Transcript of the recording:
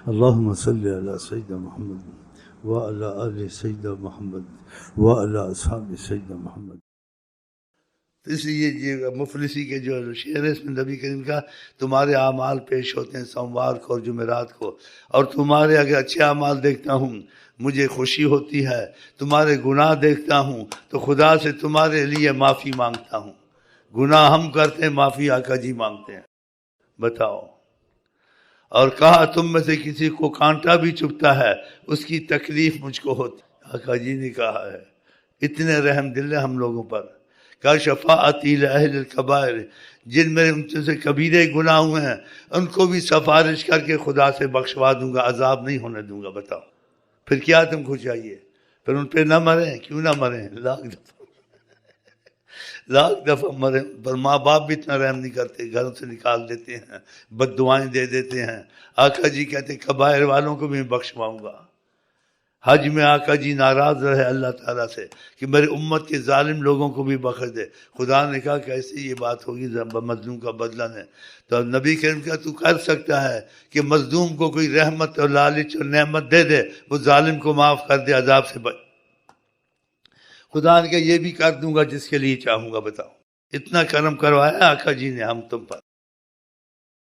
اللہم صلی علی سیدنا محمد وعلی آل سیدنا محمد وعلی اصحاب سیدنا محمد۔ اس لیے یہ مفلسی کے جو شعر ہے اس میں نبی کریم کا تمہارے اعمال پیش ہوتے ہیں سوموار کو اور جمعرات کو، اور تمہارے اگر اچھے اعمال دیکھتا ہوں مجھے خوشی ہوتی ہے، تمہارے گناہ دیکھتا ہوں تو خدا سے تمہارے لیے معافی مانگتا ہوں۔ گناہ ہم کرتے ہیں، معافی آقا جی مانگتے ہیں۔ بتاؤ، اور کہا تم میں سے کسی کو کانٹا بھی چبھتا ہے اس کی تکلیف مجھ کو ہوتی۔ آقا جی نے کہا ہے، اتنے رحم دل ہے ہم لوگوں پر۔ کہا شفاعتی لأہل الکبائر، جن میں ان سے کبیرے گناہ ہوئے ہیں ان کو بھی سفارش کر کے خدا سے بخشوا دوں گا، عذاب نہیں ہونے دوں گا۔ بتاؤ پھر کیا تم کو چاہیے؟ پھر ان پہ نہ مریں؟ کیوں نہ مریں؟ لاکھ دفعہ مریں پر ماں باپ بھی اتنا رحم نہیں کرتے، گھروں سے نکال دیتے ہیں، بد دعائیں دے دیتے ہیں۔ آقا جی کہتے ہیں کبائر والوں کو بھی میں بخشواؤں گا۔ حج میں آقا جی ناراض رہے اللہ تعالیٰ سے کہ میرے امت کے ظالم لوگوں کو بھی بخش دے۔ خدا نے کہا کیسے یہ بات ہوگی مظلوم کا بدلہ نے؟ تو نبی کریم کا تو کر سکتا ہے کہ مظلوم کو کوئی رحمت اور لالچ اور نعمت دے دے، وہ ظالم کو معاف کر دے، عذاب سے بچ۔ خدا نے کہا یہ بھی کر دوں گا جس کے لیے چاہوں گا۔ بتاؤ اتنا کرم کروایا آقا جی نے ہم تم پر۔